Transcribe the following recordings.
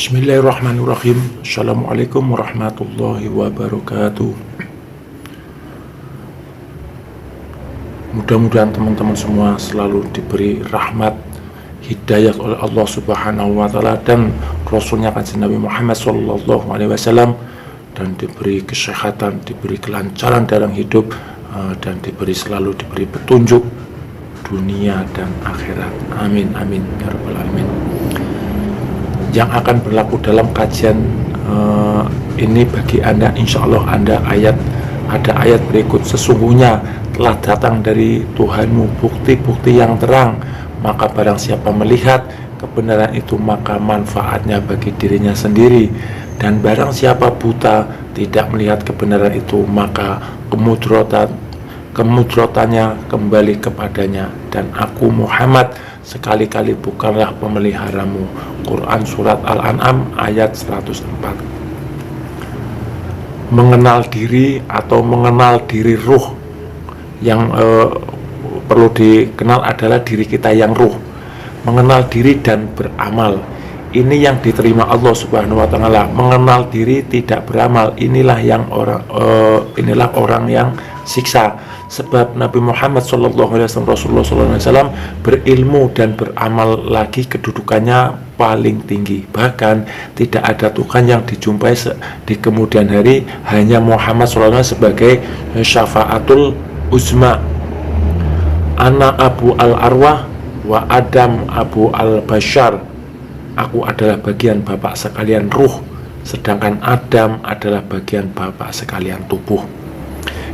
Bismillahirrahmanirrahim. Assalamualaikum warahmatullahi wabarakatuh. Mudah-mudahan teman-teman semua selalu diberi rahmat, hidayah oleh Allah Subhanahu wa Ta'ala dan Rasulnya Kanjeng Nabi Muhammad Sallallahu Alaihi Wasallam, dan diberi kesehatan, diberi kelancaran dalam hidup, dan selalu diberi petunjuk dunia dan akhirat. Amin amin ya rabbal alamin. Yang akan berlaku dalam kajian ini bagi Anda, insya Allah ada ayat berikut. Sesungguhnya telah datang dari Tuhanmu bukti-bukti yang terang, maka barang siapa melihat kebenaran itu maka manfaatnya bagi dirinya sendiri, dan barang siapa buta tidak melihat kebenaran itu maka kemudratannya kembali kepadanya, dan aku Muhammad sekali-kali bukanlah pemeliharamu. Quran Surat Al-An'am ayat 104. Mengenal diri atau mengenal diri ruh, yang perlu dikenal adalah diri kita yang ruh. Mengenal diri dan beramal, ini yang diterima Allah Subhanahu wa Ta'ala. Mengenal diri tidak beramal, inilah orang yang siksa. Sebab Nabi Muhammad Rasulullah SAW berilmu dan beramal lagi kedudukannya paling tinggi. Bahkan tidak ada Tuhan yang dijumpai di kemudian hari, hanya Muhammad SAW sebagai syafaatul uzma. Ana Abu al-Arwah wa Adam Abu al-Bashar. Aku adalah bagian bapak sekalian ruh, sedangkan Adam adalah bagian bapak sekalian tubuh.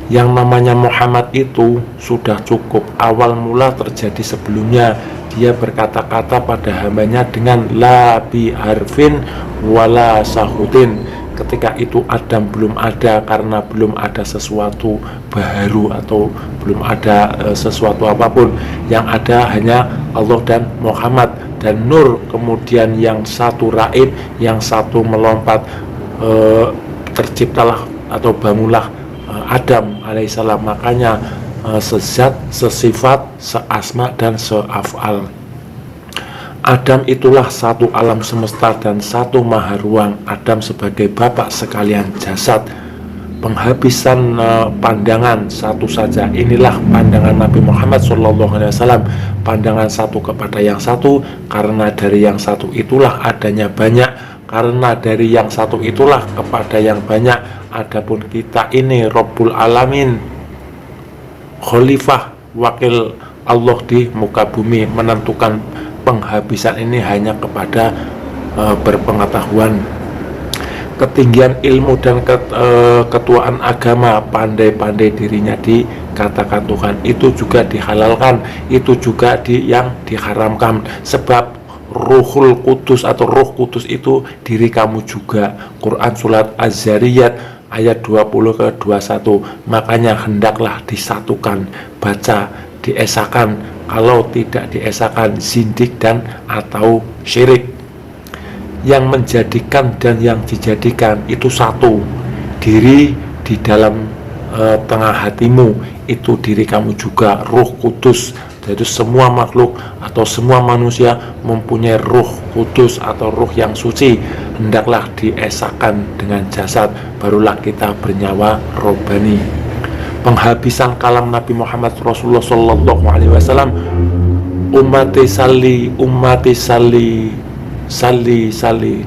Yang namanya Muhammad itu sudah cukup. Awal mula terjadi sebelumnya. Dia berkata-kata pada hambanya dengan la bi harfin wala sahutin. Ketika itu Adam belum ada, karena belum ada sesuatu baru atau belum ada sesuatu apapun. Yang ada hanya Allah dan Muhammad dan Nur. Kemudian yang satu raib, yang satu melompat, terciptalah atau bangunlah Adam alaihissalam. Makanya sezat, sesifat, seasma dan seafal. Adam itulah satu alam semesta dan satu maha ruang. Adam sebagai bapak sekalian jasad. Penghabisan pandangan satu saja. Inilah pandangan Nabi Muhammad SAW. Pandangan satu kepada yang satu, karena dari yang satu itulah adanya banyak, karena dari yang satu itulah kepada yang banyak. Adapun kita ini Rabbul Alamin, khalifah, wakil Allah di muka bumi. Menentukan penghabisan ini hanya kepada berpengetahuan, ketinggian ilmu dan ketuaan agama. Pandai-pandai dirinya dikatakan Tuhan, itu juga dihalalkan, itu juga yang diharamkan. Sebab Ruhul Kudus atau Roh Kudus itu diri kamu juga. Quran Surat Az-Zariyat ayat 20 ke 21. Makanya hendaklah disatukan, baca, diesakan. Kalau tidak diesakan, zindik dan atau syirik. Yang menjadikan dan yang dijadikan itu satu. Diri di dalam tengah hatimu itu diri kamu juga, Roh Kudus. Jadi semua makhluk atau semua manusia mempunyai Roh Kudus atau Roh yang suci. Hendaklah diesakan dengan jasad, barulah kita bernyawa robbani. Penghabisan kalam Nabi Muhammad Rasulullah Sallallahu Alaihi Wasallam, ummati salli.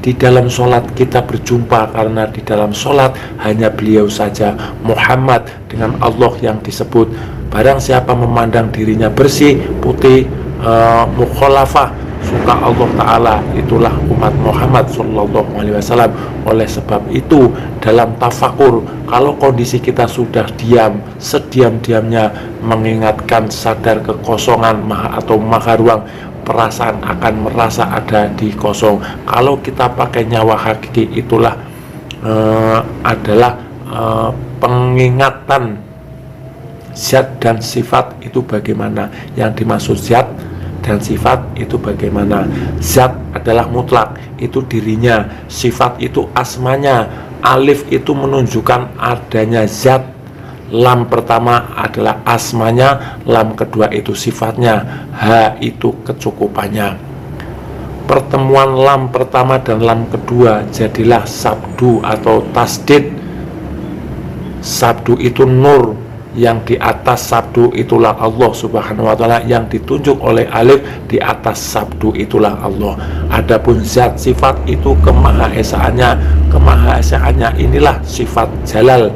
Di dalam sholat kita berjumpa, karena di dalam sholat hanya beliau saja, Muhammad, dengan Allah yang disebut. Barang siapa memandang dirinya bersih, putih, mukhalafah, suka Allah Ta'ala, itulah umat Muhammad Sallallahu Alaihi Wasallam. Oleh sebab itu dalam tafakur, kalau kondisi kita sudah diam, sediam-diamnya mengingatkan sadar kekosongan atau maha ruang, perasaan akan merasa ada di kosong. Kalau kita pakai nyawa hakiki, itulah adalah pengingatan zat dan sifat itu bagaimana. Yang dimaksud zat dan sifat itu bagaimana. Zat adalah mutlak, itu dirinya. Sifat itu asmanya. Alif itu menunjukkan adanya zat. Lam pertama adalah asmanya, lam kedua itu sifatnya, ha itu kecukupannya. pertemuan lam pertama dan lam kedua jadilah sabdu atau tasdid. Sabdu itu nur, yang di atas sabdu itulah Allah Subhanahu wa ta'ala, yang ditunjuk oleh alif di atas sabdu itulah Allah. Adapun zat sifat itu kemahaesaannya inilah sifat jalal.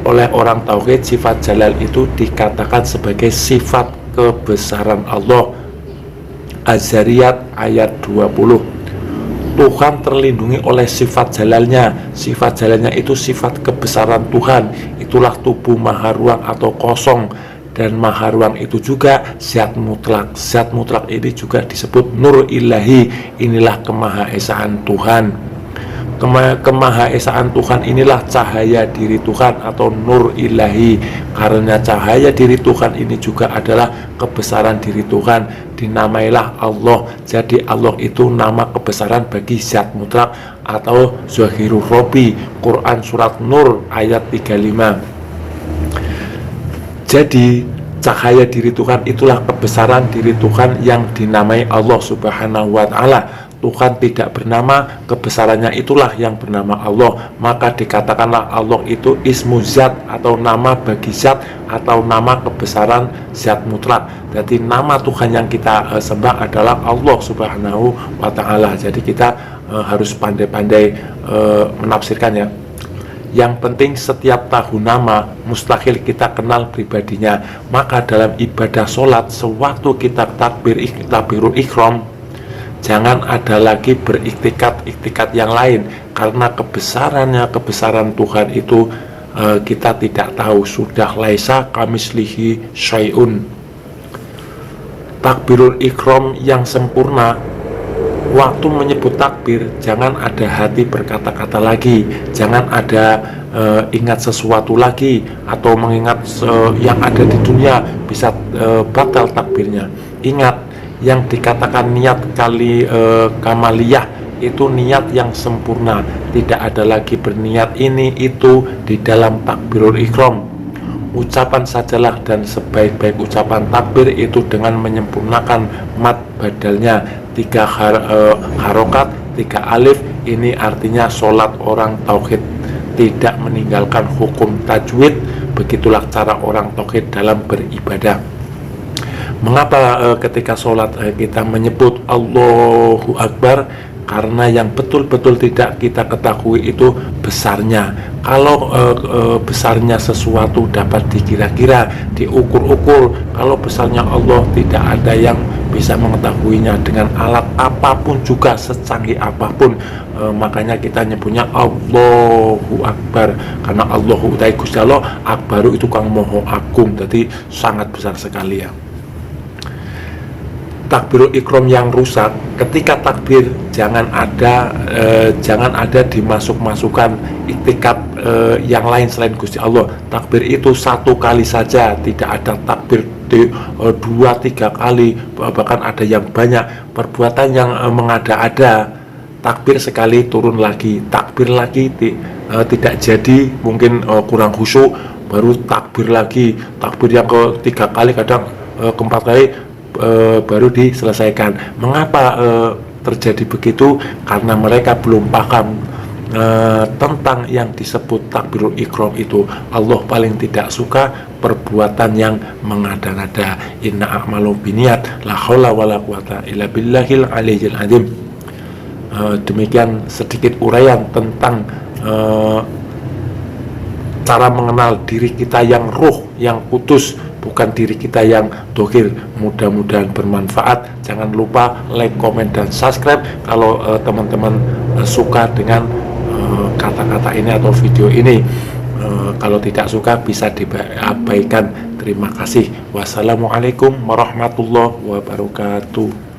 Oleh orang tauhid, sifat jalal itu dikatakan sebagai sifat kebesaran Allah. Az-Zariyat ayat 20. Tuhan terlindungi oleh sifat jalalnya. Sifat jalalnya itu sifat kebesaran Tuhan. Itulah tubuh maha ruang atau kosong. Dan maha ruang itu juga zat mutlak. Zat mutlak ini juga disebut nur ilahi. Inilah kemahaesaan Tuhan. Kemahaesaan Tuhan inilah cahaya diri Tuhan atau nur ilahi. Karena cahaya diri Tuhan ini juga adalah kebesaran diri Tuhan, dinamailah Allah. Jadi Allah itu nama kebesaran bagi zat mutlak atau Zahirur Robbi. Quran surat Nur ayat 35. Jadi cahaya diri Tuhan itulah kebesaran diri Tuhan yang dinamai Allah Subhanahu wa ta'ala. Tuhan tidak bernama, kebesarannya itulah yang bernama Allah. Maka dikatakanlah Allah itu ismu zat atau nama bagi zat atau nama kebesaran zat mutlak. Jadi nama Tuhan yang kita sembah adalah Allah Subhanahu wa ta'ala. Jadi kita harus pandai-pandai menafsirkannya. Yang penting setiap tahun nama mustahil kita kenal pribadinya. Maka dalam ibadah sholat, sewaktu kita takbirul ihram, jangan ada lagi beriktikat yang lain, karena kebesaran Tuhan itu kita tidak tahu. Sudah laisa kamislihi syai'un. Takbirul ihram yang sempurna, waktu menyebut takbir jangan ada hati berkata-kata lagi, jangan ada ingat sesuatu lagi atau mengingat yang ada di dunia, bisa batal takbirnya. Ingat, yang dikatakan niat kamaliyah itu niat yang sempurna, tidak ada lagi berniat ini itu di dalam takbirul ihram. Ucapan sajalah dan sebaik-baik ucapan takbir itu dengan menyempurnakan mad badalnya, 3 harokat, 3 alif. Ini artinya sholat orang tauhid, tidak meninggalkan hukum tajwid. Begitulah cara orang tauhid dalam beribadah. Mengapa ketika sholat kita menyebut Allahu Akbar? Karena yang betul-betul tidak kita ketahui itu besarnya. Kalau besarnya sesuatu dapat dikira-kira, diukur-ukur. Kalau besarnya Allah tidak ada yang bisa mengetahuinya dengan alat apapun juga, secanggih apapun. Makanya kita nyebutnya Allahu Akbar, karena Allahu utai Gusti Allah, Akbaru itu kang moho agung, jadi sangat besar sekali ya. Takbirul ihram yang rusak, ketika takbir jangan ada dimasuk-masukkan iktikat yang lain selain Gusti Allah. Takbir itu 1 kali saja, tidak ada takbir 2-3 kali, bahkan ada yang banyak. Perbuatan yang mengada-ada, takbir sekali turun lagi, takbir lagi tidak jadi, mungkin kurang khusyuk, baru takbir lagi, takbir yang ke-3 kali, kadang ke-4 kali baru diselesaikan. Mengapa terjadi begitu? Karena mereka belum paham tentang yang disebut takbirul ihram itu. Allah paling tidak suka perbuatan yang mengada-ngada. Inna a'malu biniyat, la haula wala quwata illa billahil aliyyil azim. Demikian sedikit uraian tentang cara mengenal diri kita yang ruh, yang kudus, bukan diri kita yang dohir. Mudah-mudahan bermanfaat. Jangan lupa like, komen, dan subscribe kalau teman-teman suka dengan kata-kata ini atau video ini. Kalau tidak suka bisa diabaikan. Terima kasih. Wassalamualaikum warahmatullahi wabarakatuh.